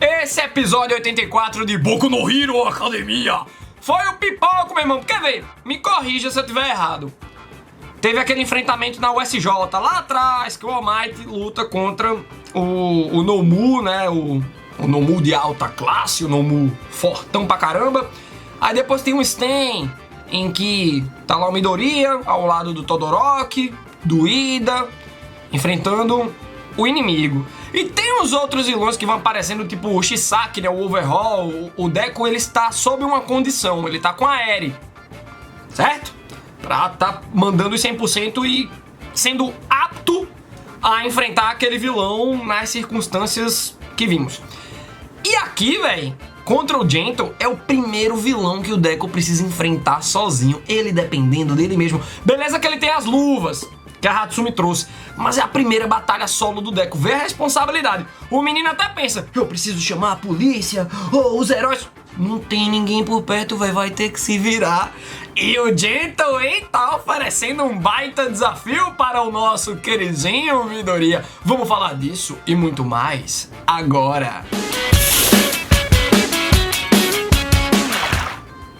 Esse episódio 84 de Boku no Hero Academia foi o pipoco, meu irmão. Quer ver? Me corrija se eu tiver errado. Teve aquele enfrentamento na USJ lá atrás, que o All Might luta contra o Nomu, né? O Nomu de alta classe, o Nomu fortão pra caramba. Aí depois tem um Sten, em que tá lá o Midoriya, ao lado do Todoroki, do Ida, enfrentando o inimigo. E tem os outros vilões que vão aparecendo, tipo o Shisaki, né, o Overhaul. O Deku, ele está sob uma condição, ele tá com a Eri, certo? Pra tá mandando os 100% e sendo apto a enfrentar aquele vilão nas circunstâncias que vimos. E aqui, velho, contra o Gento, é o primeiro vilão que o Deku precisa enfrentar sozinho, ele dependendo dele mesmo. Beleza que ele tem as luvas que a Hatsumi trouxe, mas é a primeira batalha solo do Deku. Vê a responsabilidade. O menino até pensa, eu preciso chamar a polícia, ou os heróis. Não tem ninguém por perto, véio, vai ter que se virar. E o Gento, hein, tá oferecendo um baita desafio para o nosso queridinho Midoriya. Vamos falar disso e muito mais agora.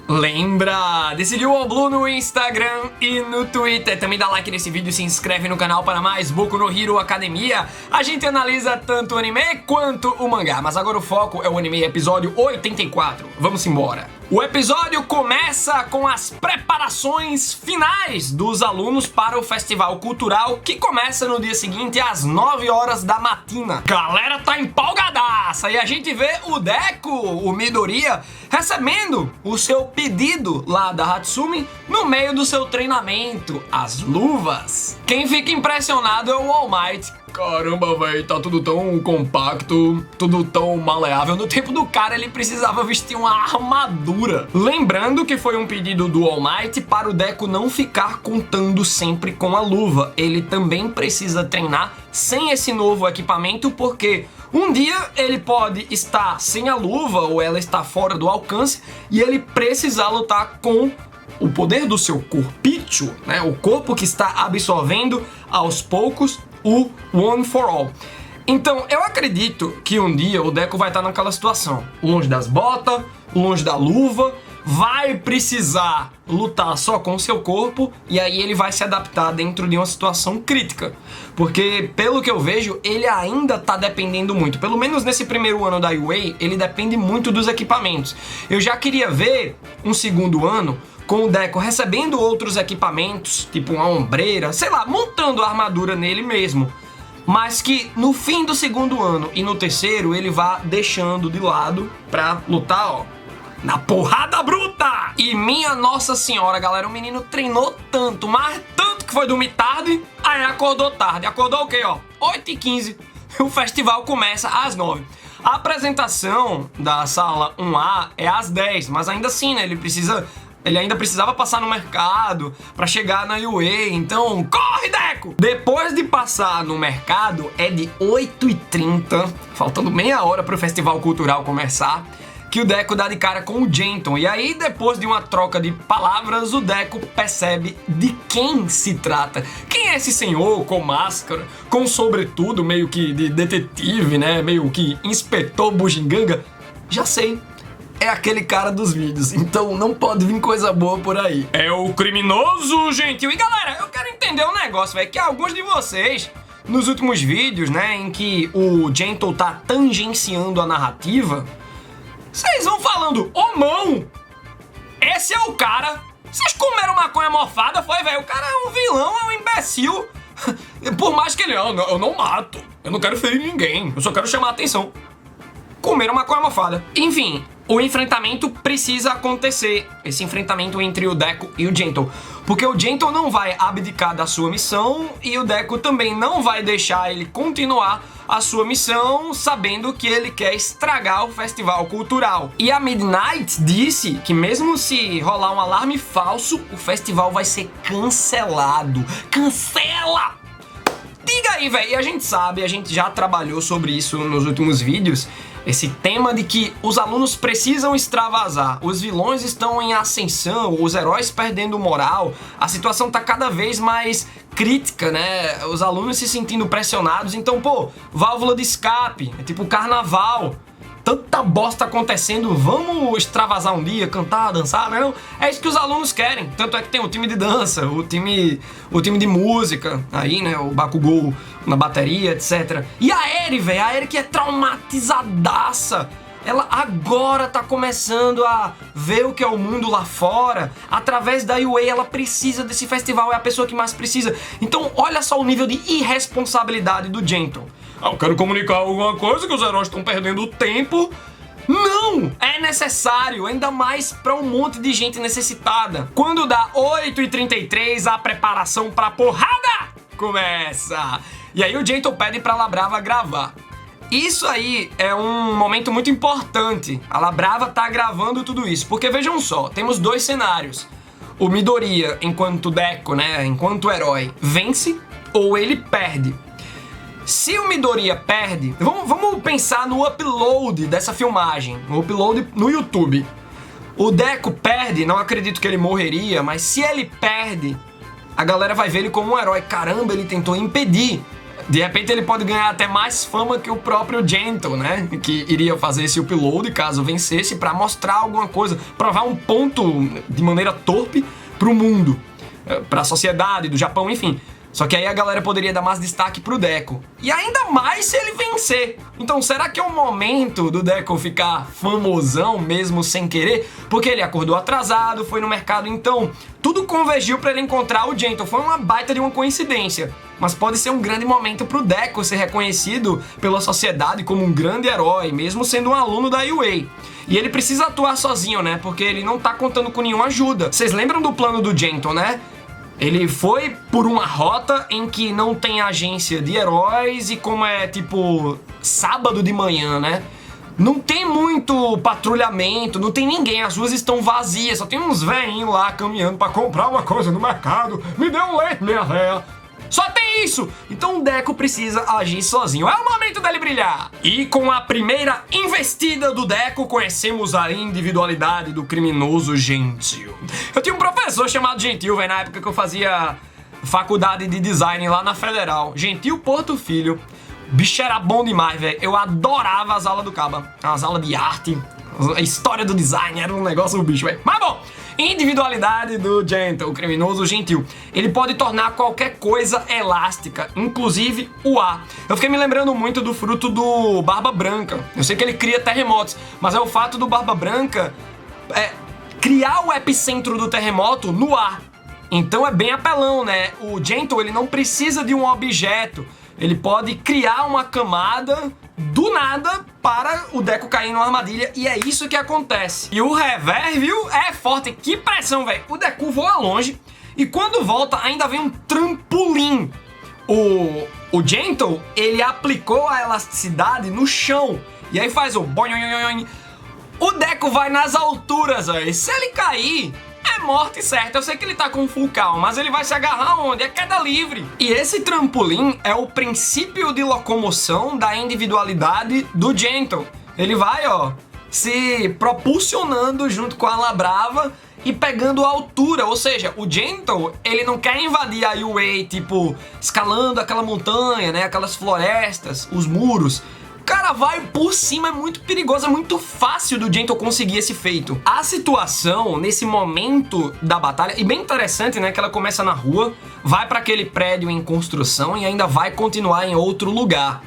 Lembra de seguir o All Blue no Instagram e no Twitter. Também dá like nesse vídeo e se inscreve no canal para mais Boku no Hero Academia. A gente analisa tanto o anime quanto o mangá, mas agora o foco é o anime episódio 84. Vamos embora. O episódio começa com as preparações finais dos alunos para o festival cultural, que começa no dia seguinte às 9 horas da matina. Galera tá empolgadaça e a gente vê o Deku, o Midoriya, recebendo o seu pedido lá da Hatsumi no meio do seu treinamento, as luvas. Quem fica impressionado é o All Might. Caramba, velho, tá tudo tão compacto, tudo tão maleável. No tempo do cara, ele precisava vestir uma armadura. Lembrando que foi um pedido do All Might para o Deku não ficar contando sempre com a luva. Ele também precisa treinar sem esse novo equipamento, porque um dia ele pode estar sem a luva ou ela está fora do alcance e ele precisar lutar com o poder do seu corpício, né? O corpo que está absorvendo aos poucos o One for All. Então eu acredito que um dia o Deku vai estar naquela situação, longe das botas, longe da luva, vai precisar lutar só com o seu corpo e aí ele vai se adaptar dentro de uma situação crítica. Porque, pelo que eu vejo, ele ainda tá dependendo muito. Pelo menos nesse primeiro ano da UA, ele depende muito dos equipamentos. Eu já queria ver um segundo ano com o Deku recebendo outros equipamentos, tipo uma ombreira, sei lá, montando a armadura nele mesmo. Mas que no fim do segundo ano e no terceiro ele vá deixando de lado pra lutar, ó, na porrada bruta! E minha nossa senhora, galera, o menino treinou tanto, mas tanto que foi dormir tarde, aí acordou tarde. Acordou o quê, ó? 8h15. O festival começa às 9. A apresentação da sala 1A é às 10, mas ainda assim, né, ele ainda precisava passar no mercado pra chegar na UA, então corre, Deku! Depois de passar no mercado, é de 8h30, faltando meia hora pro festival cultural começar, que o Deku dá de cara com o Gento. E aí, depois de uma troca de palavras, o Deku percebe de quem se trata. Quem é esse senhor com máscara, com sobretudo meio que de detetive, né? Meio que inspetor bugiganga? Já sei. É aquele cara dos vídeos, então não pode vir coisa boa por aí. É o criminoso gentil. E galera, eu quero entender um negócio, velho, que alguns de vocês, nos últimos vídeos, né, em que o Gento tá tangenciando a narrativa, vocês vão falando, ô mão, esse é o cara. Vocês comeram maconha mofada, foi, velho? O cara é um vilão, é um imbecil. Por mais que ele, eu não mato, eu não quero ferir ninguém, eu só quero chamar a atenção. Comeram maconha mofada. Enfim, o enfrentamento precisa acontecer. Esse enfrentamento entre o Deku e o Gento. Porque o Gento não vai abdicar da sua missão e o Deku também não vai deixar ele continuar a sua missão sabendo que ele quer estragar o festival cultural. E a Midnight disse que mesmo se rolar um alarme falso, o festival vai ser cancelado. Cancela! Diga aí, velho. E a gente sabe, a gente já trabalhou sobre isso nos últimos vídeos, esse tema de que os alunos precisam extravasar, os vilões estão em ascensão, os heróis perdendo moral, a situação tá cada vez mais crítica, né? Os alunos se sentindo pressionados, então, pô, válvula de escape, é tipo carnaval. tanta bosta acontecendo, vamos extravasar um dia, cantar, dançar, não? É isso que os alunos querem. Tanto é que tem o time de dança, o time de música, aí, né, o Bakugou na bateria, etc. E a Eri, velho, a Eri que é traumatizadaça. Ela agora tá começando a ver o que é o mundo lá fora. Através da UA, ela precisa desse festival, é a pessoa que mais precisa. Então, olha só o nível de irresponsabilidade do Gentle. Eu quero comunicar alguma coisa, que os heróis estão perdendo tempo. Não! É necessário, ainda mais pra um monte de gente necessitada. Quando dá 8h33, a preparação pra porrada começa. E aí o Gentle pede pra Labrava gravar. Isso aí é um momento muito importante. A Labrava tá gravando tudo isso, porque vejam só, temos dois cenários. O Midoriya, enquanto Deco, né, enquanto herói, vence ou ele perde. Se o Midoriya perde, vamos pensar no upload dessa filmagem, o upload no YouTube. O Deco perde, não acredito que ele morreria, mas se ele perde, a galera vai ver ele como um herói. Caramba, ele tentou impedir. De repente ele pode ganhar até mais fama que o próprio Gentle, né? Que iria fazer esse upload caso vencesse pra mostrar alguma coisa, provar um ponto de maneira torpe pro mundo, pra sociedade do Japão, enfim. Só que aí a galera poderia dar mais destaque pro Deco. E ainda mais se ele vencer. Então será que é o momento do Deco ficar famosão mesmo sem querer? Porque ele acordou atrasado, foi no mercado, então tudo convergiu pra ele encontrar o Gentle. Foi uma baita de uma coincidência. Mas pode ser um grande momento pro Deco ser reconhecido pela sociedade como um grande herói, mesmo sendo um aluno da UA. E ele precisa atuar sozinho, né? Porque ele não tá contando com nenhuma ajuda. Vocês lembram do plano do Gentle, né? Ele foi por uma rota em que não tem agência de heróis e como é tipo sábado de manhã, né? Não tem muito patrulhamento, não tem ninguém, as ruas estão vazias, só tem uns velhinhos lá caminhando pra comprar uma coisa no mercado. Me dê um leite, minha véia. Só tem isso! Então o Deco precisa agir sozinho. É o momento dele brilhar! E com a primeira investida do Deco, conhecemos a individualidade do criminoso Gentil. Eu tinha um professor chamado Gentil, velho, na época que eu fazia faculdade de design lá na Federal. Gentil Porto Filho. O bicho era bom demais, velho. Eu adorava as aulas do Caba. As aulas de arte, a história do design, era um negócio do bicho, velho. Mas bom! Individualidade do Gentle, o criminoso Gentil. Ele pode tornar qualquer coisa elástica, inclusive o ar. Eu fiquei me lembrando muito do fruto do Barba Branca. Eu sei que ele cria terremotos, mas é o fato do Barba Branca criar o epicentro do terremoto no ar. Então é bem apelão, né? O Gentle, ele não precisa de um objeto. Ele pode criar uma camada do nada para o Deco cair numa armadilha, e é isso que acontece. E o rever, viu? É forte. Que pressão, velho. O Deku voa longe e quando volta ainda vem um trampolim. O Gentle, ele aplicou a elasticidade no chão e aí faz o boing. O Deku vai nas alturas, velho. Se ele cair, é morte certa. Eu sei que ele tá com full calm, mas ele vai se agarrar onde? É queda livre. E esse trampolim é o princípio de locomoção da individualidade do Gentle. Ele vai, ó, se propulsionando junto com a Labrava e pegando altura. Ou seja, o Gentle, ele não quer invadir a UA, tipo, escalando aquela montanha, né? Aquelas florestas, os muros. O cara vai por cima, é muito perigoso, é muito fácil do Gentle conseguir esse feito. A situação, nesse momento da batalha, e bem interessante, né, que ela começa na rua, vai para aquele prédio em construção e ainda vai continuar em outro lugar.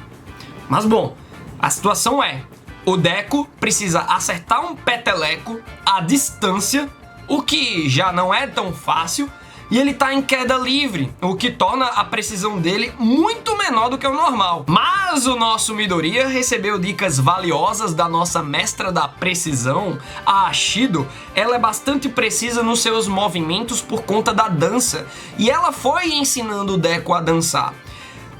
Mas bom, a situação é, o Deco precisa acertar um peteleco à distância, o que já não é tão fácil, e ele tá em queda livre, o que torna a precisão dele muito menor do que o normal. Mas o nosso Midoriya recebeu dicas valiosas da nossa mestra da precisão, a Ashido. Ela é bastante precisa nos seus movimentos por conta da dança, e ela foi ensinando o Deco a dançar.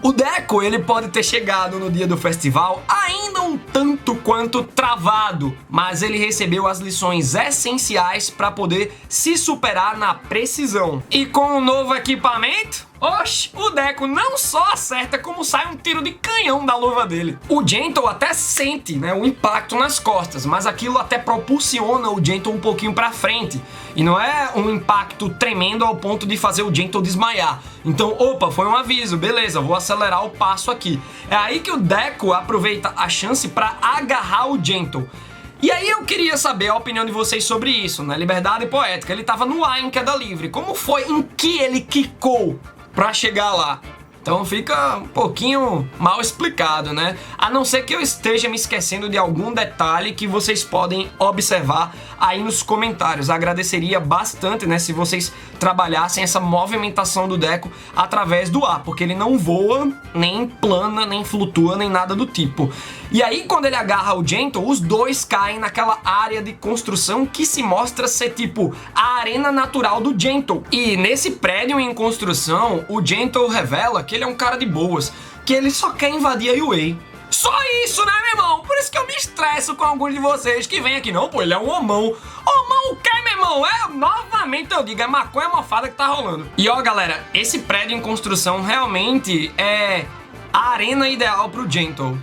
O Deco, ele pode ter chegado no dia do festival ainda um tanto quanto travado, mas ele recebeu as lições essenciais para poder se superar na precisão. E com o novo equipamento, Oxe, o Deco não só acerta, como sai um tiro de canhão da luva dele. O Gentle até sente, né, o impacto nas costas, mas aquilo até propulsiona o Gentle um pouquinho pra frente. E não é um impacto tremendo ao ponto de fazer o Gentle desmaiar. Então, opa, foi um aviso, beleza, vou acelerar o passo aqui. É aí que o Deco aproveita a chance pra agarrar o Gentle. E aí eu queria saber a opinião de vocês sobre isso, né? Liberdade poética. Ele tava no ar em queda livre. Como foi em que ele quicou pra chegar lá? Então fica um pouquinho mal explicado, né? A não ser que eu esteja me esquecendo de algum detalhe que vocês podem observar aí nos comentários. Agradeceria bastante, né, se vocês trabalhassem essa movimentação do Deco através do ar, porque ele não voa, nem plana, nem flutua, nem nada do tipo. E aí, quando ele agarra o Gentle, os dois caem naquela área de construção que se mostra ser tipo a arena natural do Gentle. E nesse prédio em construção, o Gentle revela que ele é um cara de boas, que ele só quer invadir a UA. Só isso, né, meu irmão? Por isso que eu me estresso com alguns de vocês que vêm aqui. Não, pô, ele é um homão. Homão o quê, meu irmão? Novamente eu digo, é maconha mofada que tá rolando. E ó, galera, esse prédio em construção realmente é a arena ideal pro Gentle.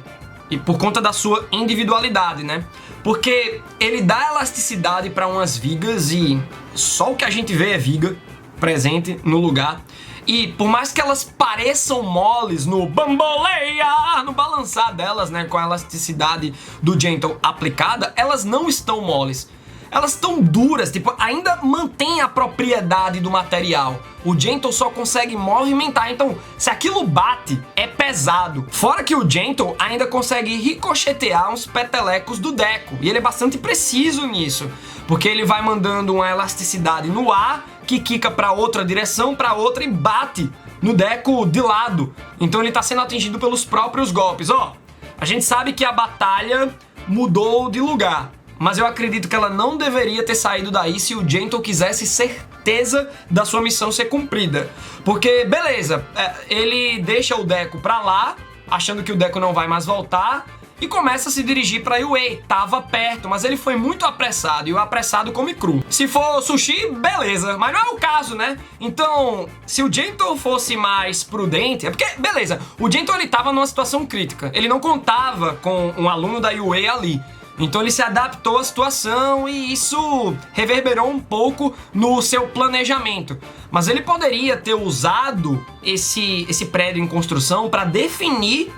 E por conta da sua individualidade, né? Porque ele dá elasticidade para umas vigas e só o que a gente vê é viga presente no lugar. E por mais que elas pareçam moles no bamboleia, no balançar delas, né, com a elasticidade do Gentle aplicada, elas não estão moles. Elas estão duras, tipo, ainda mantém a propriedade do material. O Gentle só consegue movimentar, então se aquilo bate, é pesado. Fora que o Gentle ainda consegue ricochetear uns petelecos do Deco, e ele é bastante preciso nisso, porque ele vai mandando uma elasticidade no ar, que quica para outra direção, para outra e bate no Deco de lado. Então ele tá sendo atingido pelos próprios golpes. Ó, a gente sabe que a batalha mudou de lugar, mas eu acredito que ela não deveria ter saído daí se o Gentle quisesse certeza da sua missão ser cumprida. Porque, beleza, ele deixa o Deco pra lá, achando que o Deco não vai mais voltar, e começa a se dirigir pra UA. Tava perto, mas ele foi muito apressado, e o apressado come cru. Se for sushi, beleza, mas não é o caso, né? Então, se o Gentle fosse mais prudente... É porque, beleza, o Gentle ele tava numa situação crítica. Ele não contava com um aluno da UA ali. Então ele se adaptou à situação e isso reverberou um pouco no seu planejamento. Mas ele poderia ter usado esse prédio em construção para definir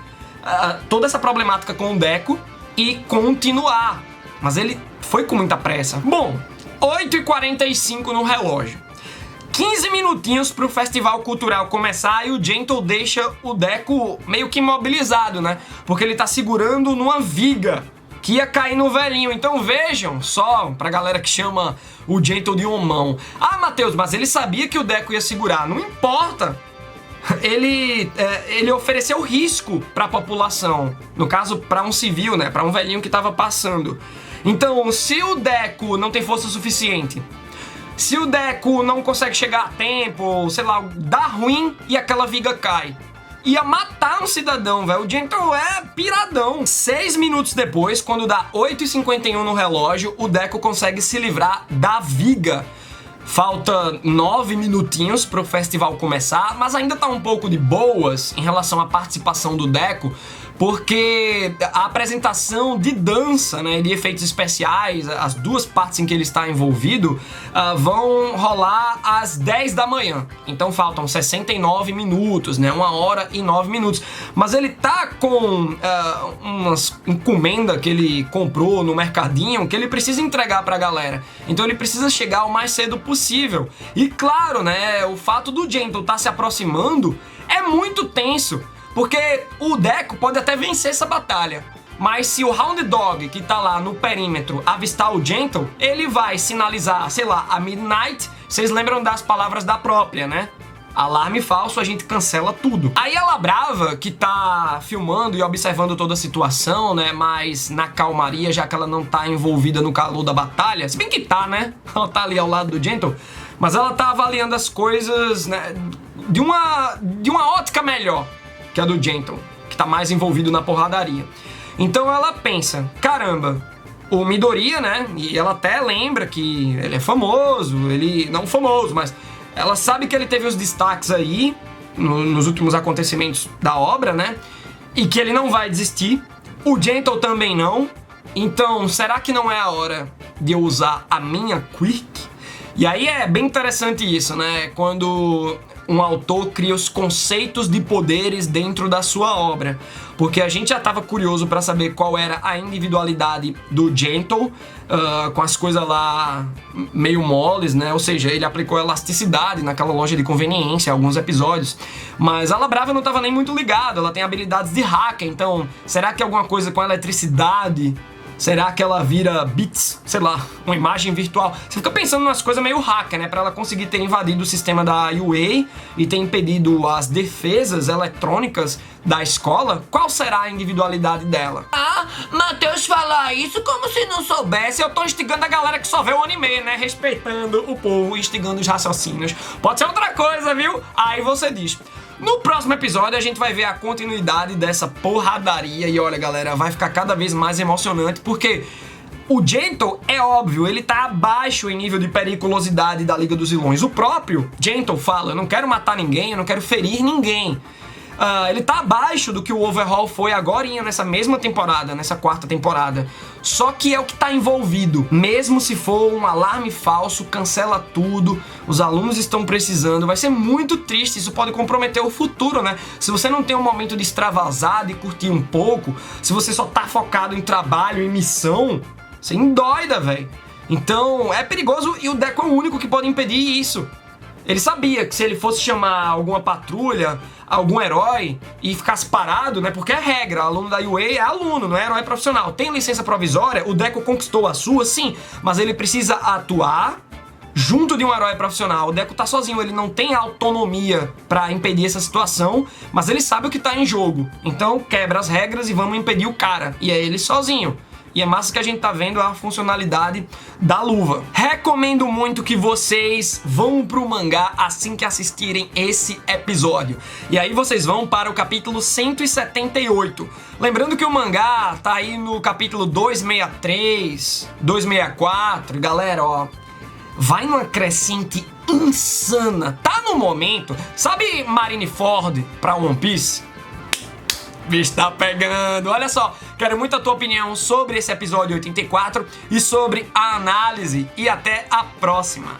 toda essa problemática com o Deco e continuar. Mas ele foi com muita pressa. Bom, 8h45 no relógio. 15 minutinhos pro festival cultural começar e o Gentle deixa o Deco meio que imobilizado, né? Porque ele tá segurando numa viga que ia cair no velhinho. Então vejam só, pra galera que chama o Gentle de homão. Ah, Matheus, mas ele sabia que o Deco ia segurar. Não importa. Ele ofereceu risco pra população. No caso, pra um civil, né? Pra um velhinho que tava passando. Então, se o Deco não tem força suficiente, se o Deco não consegue chegar a tempo, sei lá, dá ruim e aquela viga cai, ia matar um cidadão, velho. O Gentle é piradão. 6 minutos depois, quando dá 8h51 no relógio, o Deco consegue se livrar da viga. Falta 9 minutinhos pro festival começar, mas ainda tá um pouco de boas em relação à participação do Deco, porque a apresentação de dança, né, de efeitos especiais, as duas partes em que ele está envolvido, vão rolar às 10 da manhã. Então faltam 69 minutos, né, 1h09. Mas ele tá com umas encomenda que ele comprou no mercadinho que ele precisa entregar pra galera. Então ele precisa chegar o mais cedo possível. E claro, né, o fato do Gentle estar se aproximando é muito tenso. Porque o Deco pode até vencer essa batalha, mas se o Hound Dog, que tá lá no perímetro, avistar o Gentle, ele vai sinalizar, sei lá, a Midnight. Vocês lembram das palavras da própria, né? Alarme falso, a gente cancela tudo. Aí ela brava, que tá filmando e observando toda a situação, né? Mas na calmaria, já que ela não tá envolvida no calor da batalha. Se bem que tá, né? Ela tá ali ao lado do Gentle. Mas ela tá avaliando as coisas, né, de uma ótica melhor que a do Gentle, que tá mais envolvido na porradaria. Então ela pensa, caramba, o Midoriya, né, e ela até lembra que ele é famoso, ele não famoso, mas ela sabe que ele teve os destaques aí, nos últimos acontecimentos da obra, né? E que ele não vai desistir. O Gentle também não. Então, será que não é a hora de eu usar a minha Quirk? E aí é bem interessante isso, né? Quando um autor cria os conceitos de poderes dentro da sua obra. Porque a gente já estava curioso para saber qual era a individualidade do Gentle, com as coisas lá meio moles, né? Ou seja, ele aplicou elasticidade naquela loja de conveniência, alguns episódios. Mas a Labrava não estava nem muito ligada, ela tem habilidades de hacker, então será que é alguma coisa com eletricidade? Será que ela vira bits, sei lá, uma imagem virtual? Você fica pensando nas coisas meio hacker, né? Pra ela conseguir ter invadido o sistema da UA e ter impedido as defesas eletrônicas da escola. Qual será a individualidade dela? Ah, Matheus falar isso como se não soubesse. Eu tô instigando a galera que só vê o anime, né? Respeitando o povo, instigando os raciocínios. Pode ser outra coisa, viu? Aí você diz. No próximo episódio a gente vai ver a continuidade dessa porradaria e olha galera, vai ficar cada vez mais emocionante porque o Gentle, é óbvio, ele tá abaixo em nível de periculosidade da Liga dos Vilões. O próprio Gentle fala, eu não quero matar ninguém, eu não quero ferir ninguém. Ele tá abaixo do que o Overhaul foi agorinha nessa mesma temporada, nessa quarta temporada. Só que é o que tá envolvido. Mesmo se for um alarme falso, cancela tudo, os alunos estão precisando, vai ser muito triste, isso pode comprometer o futuro, né? Se você não tem um momento de extravasar, de curtir um pouco, se você só tá focado em trabalho, em missão, você endoida, velho. Então é perigoso e o Deco é o único que pode impedir isso. Ele sabia que se ele fosse chamar alguma patrulha, algum herói e ficasse parado, né? Porque é regra, aluno da UA é aluno, não é herói profissional. Tem licença provisória, o Deco conquistou a sua, sim, mas ele precisa atuar junto de um herói profissional. O Deco tá sozinho, ele não tem autonomia pra impedir essa situação, mas ele sabe o que tá em jogo. Então quebra as regras e vamos impedir o cara. E é ele sozinho. E é massa que a gente tá vendo a funcionalidade da luva. Recomendo muito que vocês vão pro mangá assim que assistirem esse episódio. E aí vocês vão para o capítulo 178. Lembrando que o mangá tá aí no capítulo 263, 264. Galera, ó, vai numa crescente insana. Tá no momento, sabe Marineford pra One Piece? Bicho tá pegando. Olha só, quero muito a tua opinião sobre esse episódio 84 e sobre a análise. E até a próxima.